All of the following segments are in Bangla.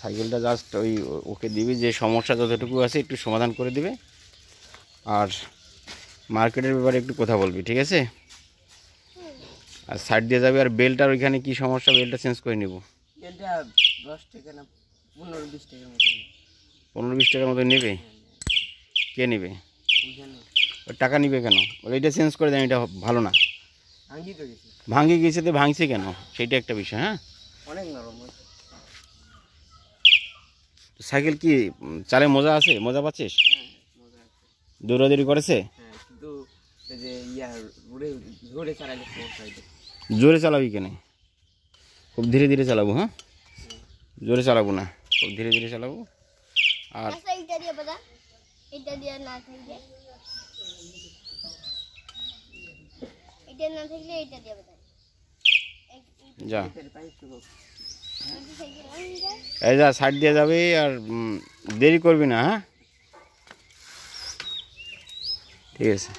সাইকেলটা জাস্ট ওকে দিবি, যে সমস্যা যতটুকু আছে একটু সমাধান করে দিবে, আর মার্কেটের ব্যাপারে একটু কথা বলবি, ঠিক আছে? আর সাইড দিয়ে যাবে। আর বেল্টটার ওইখানে কি সমস্যা, বেল্টটা চেঞ্জ করে নিব। বেলটা 10 টাকা না 15-20 টাকার মতো। 15-20 টাকার মতো নেবে? কে নেবে? ওই টাকা নিবে কেন? এইটা চেঞ্জ করে দেন, এটা ভালো না। ভাঙি গেছে তো ভাঙছে কেন, সেইটা একটা বিষয়। হ্যাঁ, অনেক নরম। সাইকেল কি চালে মজা আছে? মজা পাচ্ছিস? দৌড়াদৌড়ি করেছে? জোরে চালাবি কেন? খুব ধীরে ধীরে চালাবো। হ্যাঁ, জোরে চালাবো না, খুব ধীরে ধীরে চালাবো। আর যা এই যা, সাইড দিয়ে যাবে, আর দেরি করবি না। হ্যাঁ, ঠিক আছে।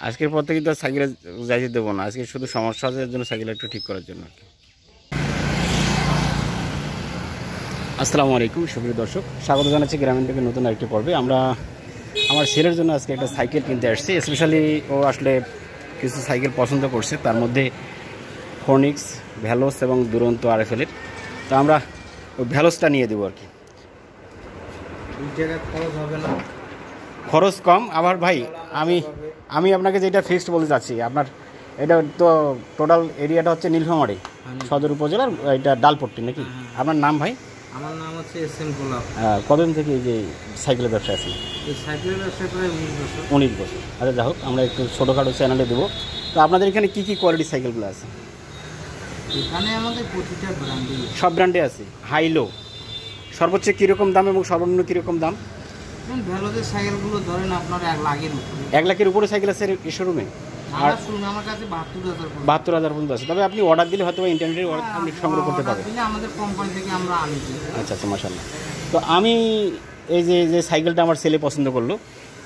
আজকের পর থেকে তো সাইকেলে যাইতে দেবো না, আজকে শুধু সমস্যা আছে এর জন্য সাইকেল একটু ঠিক করার জন্য আর কি। আসসালামু আলাইকুম সুপ্রিয় দর্শক, স্বাগত জানাচ্ছি গ্রামীণ থেকে নতুন আরেকটি পর্বে। আমরা আমার ছেলের জন্য আজকে একটা সাইকেল কিনতে আসছি। স্পেশালি ও আসলে কিছু সাইকেল পছন্দ করছে, তার মধ্যে ফোনিক্স, ভ্যালোস এবং দুরন্ত RFL-এর। তো আমরা ওই ভ্যালোসটা নিয়ে দেবো আর কি। খরচ হবে না, খরচ কম। আবার ভাই আমি আপনাকে যেটা ফিক্সড বলতে চাচ্ছি, আপনার এটা তো টোটাল এরিয়াটা হচ্ছে নীলফামারী সদর উপজেলার, এটা ডালপট্টি নাকি? আপনার নাম ভাই? আমার নাম হচ্ছে SM গোলাপ। কতদিন থেকে এই যে সাইকেলের ব্যবসা আছে? এই সাইকেলের ব্যবসা প্রায় 19 বছর। 19 বছর। আচ্ছা, যাই হোক, আমরা একটু ছোটোখাটো চ্যানেলে দেবো। তো আপনাদের এখানে কী কী কোয়ালিটির সাইকেলগুলো আছে? এখানে আমাদের প্রতিটা ব্র্যান্ডে, সব ব্র্যান্ডে আছে। হাই লো সর্বোচ্চ কীরকম দাম এবং সর্বনিম্ন কীরকম দাম? ভ্যালোজের সাইকেলগুলো ধরেন আপনার 1 লাখের উপরে। 1 লাখের উপরে সাইকেল আছে এই শোরুমে? আর শুনুন, আমার কাছে 72,000 পর্যন্ত আছে। তবে আপনি অর্ডার দিলে হয়তো ইন্টারনেটের অর্ডার আপনি সংগ্রহ করতে পারবেন। আমাদের কোম্পানি থেকে আমরা আনি। আচ্ছা আচ্ছা, মাশাআল্লাহ। তো আমি এই যে সাইকেলটা আমার ছেলে পছন্দ করলো,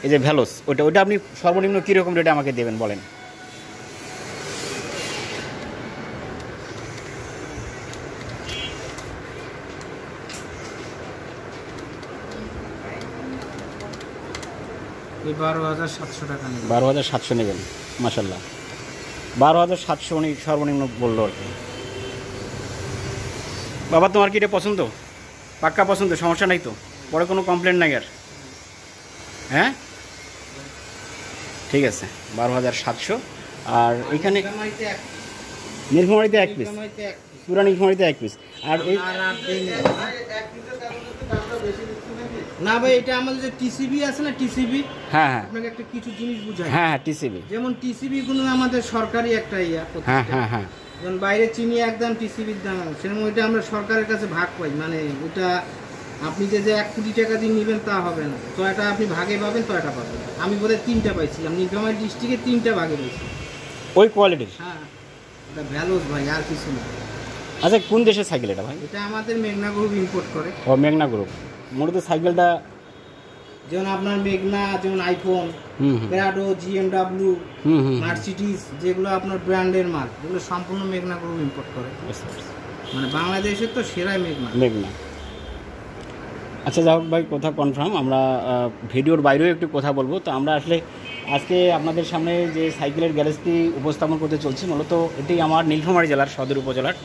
এই যে ভ্যালোস, ওটা আপনি সর্বনিম্ন কীরকম রেটে আমাকে দেবেন বলেন? এই 12,700 টাকা নেবেন। 12,700 নেবেন, মাশাআল্লাহ। 12,700 উনি সর্বনিম্ন বললো আর কি। বাবা, তোমার কি এটা পছন্দ? পাক্কা পছন্দ, সমস্যা নাই তো? পরে কোনো কমপ্লেন নাই আর? হ্যাঁ, ঠিক আছে। 12,700। আর এখানে নীলফামারীতে 1 পিস, পুরা নীলফামারীতে 1 পিস। আর এই না ভাই, এটা আমাদের যে TCB আছে না, TCB। হ্যাঁ হ্যাঁ, আপনাকে একটা কিছু জিনিস বুঝাই। হ্যাঁ TCB, যেমন TCB গুলো আমাদের সরকারি একটা হ্যাঁ হ্যাঁ হ্যাঁ, যেমন বাইরে চিনি একদম TCBর দাম, সেরকম ওইটা আমরা সরকারের কাছে ভাগ পাই। মানে ওটা আপনি যে 1 কোটি টাকা দিয়ে নেবেন তা হবে না, তো এটা আপনি ভাগে পাবেন, তো এটা পাবেন। আমি বোধহয় 3টা পাইছিলাম, নীলফামারী ডিস্ট্রিক্টে 3টা ভাগে পাইছি ওই কোয়ালিটির। হ্যাঁ, এটা ভ্যালোস ভাই, আর কিছু না। আচ্ছা, কোন দেশের সাইকেল এটা ভাই? এটা আমাদের মেঘনা গ্রুপ ইম্পোর্ট করে। ও, মেঘনা গ্রুপ। মূলত সাইকেলটা যেমন আপনার মেঘনা, যেমন আইফোন, প্রাডো, GMW, মার্সিডিজ, যেগুলো আপনার ব্র্যান্ডের মাল, যেগুলো সম্পূর্ণ মেঘনা গ্রুপ ইম্পোর্ট করে। মানে বাংলাদেশের তো সেরাই মেঘনা। আচ্ছা, যাই হোক ভাই, কথা কনফার্ম। আমরা ভিডিওর বাইরেও একটু কথা বলবো। তো আমরা আসলে আজকে আপনাদের সামনে যে সাইকেলের গ্যারেজটি উপস্থাপন করতে চলছি, মূলত এটি আমার নীলফামারী জেলার সদর উপজেলার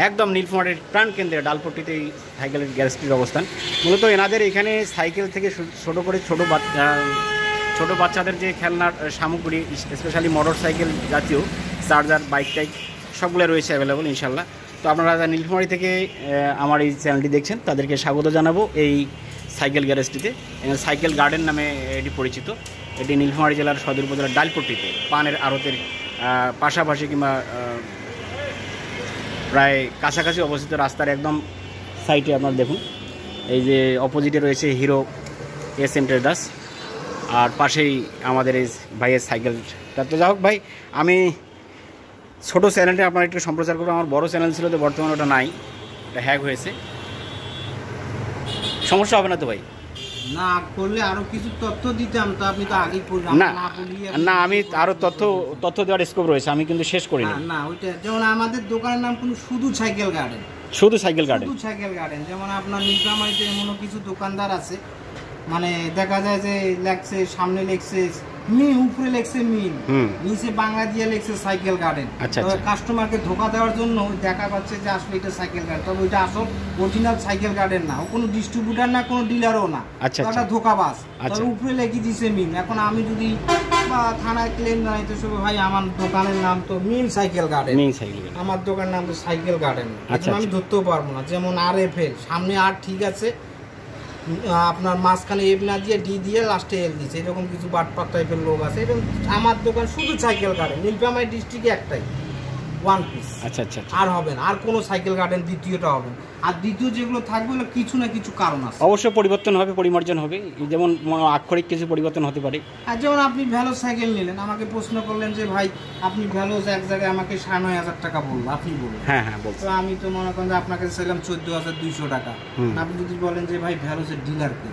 একদম নীলফামারীর প্রাণকেন্দ্রে ডালপট্টিতে এই সাইকেলের গ্যারেজটির অবস্থান। মূলত এনাদের এখানে সাইকেল থেকে ছোটো করে ছোটো বাচ্চাদের যে খেলনার সামগ্রী, স্পেশালি মোটর সাইকেল জাতীয়, চার্জার, বাইক টাইক সবগুলো রয়েছে অ্যাভেলেবল ইনশাল্লাহ। তো আপনারা যারা নীলফামারী থেকে আমার এই চ্যানেলটি দেখছেন, তাদেরকে স্বাগত জানাবো এই সাইকেল গ্যারেজটিতে। সাইকেল গার্ডেন নামে এটি পরিচিত। এটি নীলফামারী জেলার সদর উপজেলার ডালপট্টিতে, পানের আড়তের পাশাপাশি কিংবা প্রায় কাছাকাছি অবস্থিত, রাস্তার একদম সাইডে আপনারা দেখুন, এই যে অপোজিটে রয়েছে হিরো SM ট্রেডার্স, আর পাশেই আমাদের এই ভাইয়ের সাইকেলটা। তো যাই হোক ভাই, আমি ছোটো চ্যানেলটা আপনারা একটু সম্প্রচার করবো। আমার বড় চ্যানেল ছিল, তো বর্তমানে ওটা নাই, ওটা হ্যাক হয়েছে। সমস্যা হবে না তো ভাই? না করলে আরো কিছু তথ্য দিতাম, তো আপনি তো আগেই না না, আমি আরো তথ্য দেওয়ার স্কোপ রয়েছে, আমি কিন্তু শেষ করিনি। না ওইটা যেমন আমাদের দোকানের নাম কিন্তু শুধু সাইকেল গার্ডেন, শুধু সাইকেল গার্ডেন, শুধু সাইকেল গার্ডেন। যেমন আপনার নীলফামারীতে এমনও কিছু দোকানদার আছে, মানে দেখা যায় যে লেখছে সামনে লেখছে মিল, উপরে লেখছে মিল, নিচে বাংলা দিয়ে লেখছে সাইকেল গার্ডেন। কাস্টমারকে ধোকা দেওয়ার জন্য দেখা পাচ্ছে যে আসলে এটা সাইকেল গার্ডেন, তবে ওইটা আসল অরিজিনাল সাইকেল গার্ডেন না, ও কোনো ডিস্ট্রিবিউটার না, কোনো ডিলারও না, ওটা ধোকাবাজ। তবে উপরে লেখি দিছে মিল। এখন আমি যদি বা থানায় ক্লেম জানাইতে সব, ভাই আমার দোকানের নাম তো মিল সাইকেল গার্ডেন, আমার দোকানের নাম তো সাইকেল গার্ডেন, আমি ধরতেও পারবো না। যেমন RFL, সামনে আর ঠিক আছে, আপনার মাঝখানে এফ না দিয়ে ডি দিয়ে লাস্টে এল দিচ্ছে, এরকম কিছু বাটপাট টাইপের লোক আছে। এরকম আমার দোকান শুধু সাইকেল গার্ডেন, নীলফামারী ডিস্ট্রিক্টে একটাই, ওয়ান পিস। আচ্ছা আচ্ছা, আর হবে না, আর কোনো সাইকেল গার্ডেন দ্বিতীয়টা হবে না। আর দ্বিতীয় যেগুলো থাকবে ওগুলো কিছু না কিছু কারণ আছে, অবশ্যই পরিবর্তন হবে, পরিমার্জন হবে, যেমন আক্ষরিক কিছু পরিবর্তন হতে পারে। আর যেমন আপনি ভ্যালোস সাইকেল নিলেন, আমাকে প্রশ্ন করলেন যে ভাই আপনি ভ্যালোস এক জায়গায় আমাকে 9,500 টাকা বললো, আপনি বললেন। হ্যাঁ হ্যাঁ বলছি। তো আমি তো মনে করেন যে আপনাকে চাইলাম 14,200 টাকা। আপনি যদি বলেন যে ভাই ভ্যালোসের ডিলার কে,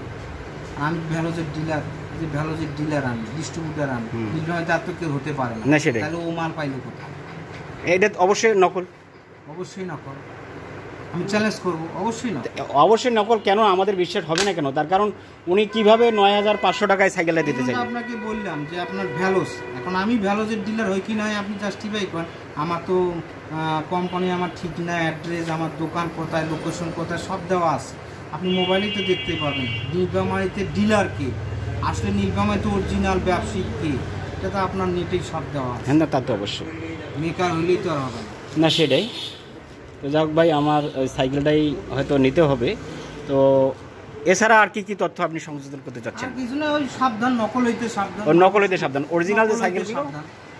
আমি ভ্যালোসের ডিলার, যে ভ্যালোসের ডিলার আমি, ডিস্ট্রিবিউটার আমি, হয়তো আর তো কেউ হতে পারে না, তাহলে ও মাল পাইলো কোথায়? এটা অবশ্যই নকল, অবশ্যই নকল, আমি চ্যালেঞ্জ করবো, অবশ্যই নকল। কেন আমাদের বিশ্বাস হবে না কেন? তার কারণ উনি কিভাবে 9,500 টাকায় সাইকেলটা দিতে চাই? আপনাকে বললাম যে আপনার ভ্যালোস, এখন আমি ভ্যালোসের ডিলার হই কি নয় আপনি জাস্টিফাই করেন। আমার তো কোম্পানি, আমার ঠিকানা, অ্যাড্রেস, আমার দোকান কোথায়, লোকেশন কোথায় সব দেওয়া আছে, আপনি মোবাইলেই তো দেখতে পাবেন। নীলফামারীতে ডিলার কে, আসলে নীলফামারীতে অরিজিনাল ব্যবসায়িক কে, এটা তো আপনার নেটেই সব দেওয়া আছে। হ্যাঁ না, তা তো অবশ্যই, মেকার হইলেই তো আর হবে না, সেটাই। তো যাক ভাই, আমার সাইকেলটাই হয়তো নিতে হবে। তো এছাড়া আর কি কি তথ্য আপনি সংযোজন করতে চাচ্ছেন? কিছু না, ওই সাবধান, নকল হইতে সাবধান, নকল হইতে সাবধান। অরিজিনাল যে সাইকেলগুলো,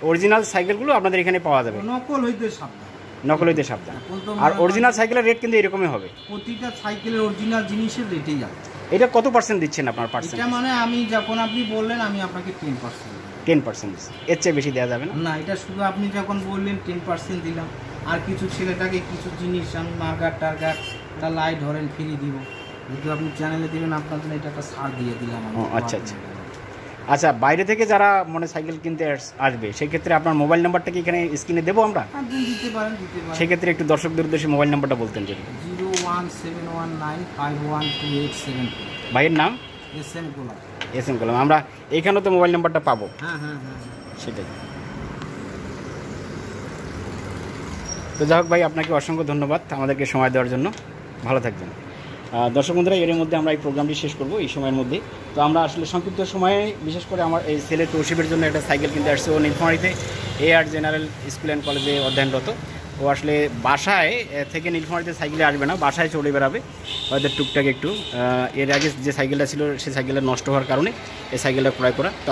অরিজিনাল সাইকেলগুলো আপনাদের এখানে পাওয়া যাবে, নকল হইতে সাবধান, নকল হইতে সাবধান। আর অরিজিনাল সাইকেলের রেট কিন্তু এরকমই হবে, প্রতিটা সাইকেলের অরিজিনাল জিনিসের রেটেই যাবে। এটা কত পার্সেন্ট দিচ্ছেন আপনার পার্সেন্ট? এটা মানে আমি যখন আপনি বললেন আমি আপনাকে 10%, 10%, এর চেয়ে বেশি দেওয়া যাবে না? না, এটা শুধু আপনি যখন বললেন 10% দিলাম। আর কিছু ছেলেটাকে কিছু জিনিস আমি মার্গার টার্গার তা লাইট ধরেন ফ্রি দিব, যদি আপনি চ্যানেলে দিবেন আপনার জন্য এটা একটা ছাড় দিয়ে দিলাম। আচ্ছা আচ্ছা আচ্ছা, বাইরে থেকে যারা মানে সাইকেল কিনতে আসবে সেক্ষেত্রে আপনার মোবাইল নাম্বারটা কি এখানে স্ক্রিনে দেবো আমরা? দিতে পারেন, সেক্ষেত্রে একটু দর্শকদের উদ্দেশ্যে মোবাইল নাম্বারটা বলতেন যদি। 01719512872। ভাইয়ের নাম? SM গোলাম। আমরা এখানেও তো মোবাইল নাম্বারটা পাবো? হ্যাঁ হ্যাঁ হ্যাঁ, সেটাই। তো যাই হোক ভাই, আপনাকে অসংখ্য ধন্যবাদ আমাদেরকে সময় দেওয়ার জন্য, ভালো থাকবেন। দর্শক বন্ধুরা, এর মধ্যে আমরা এই প্রোগ্রামটি শেষ করব এই সময়ের মধ্যে। তো আমরা আসলে সংক্ষিপ্ত সময়ে বিশেষ করে আমার এই ছেলে তৌসিফের জন্য একটা সাইকেল কিনতে আসছে। ও নীলফামারীতে AR জেনারেল স্কুল অ্যান্ড কলেজে অধ্যয়নরত। ও আসলে বাসায় থেকে নীলফামারীতে সাইকেলে আসবে না, বাসায় চলে বেড়াবে হয়তো টুকটাক একটু। এর আগে যে সাইকেলটা ছিল সেই সাইকেলটা নষ্ট হওয়ার কারণে এই সাইকেলটা ক্রয় করা। তো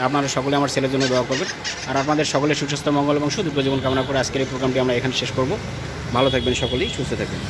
আপনারা সকলে আমার ছেলের জন্য দোয়া করবেন, আর আপনাদের সকলের সুস্বাস্থ্য, মঙ্গল এবং সুদীর্ঘ জীবন কামনা করে আজকের এই প্রোগ্রামটি আমরা এখানে শেষ করব। ভালো থাকবেন সকলেই, সুস্থ থাকবেন।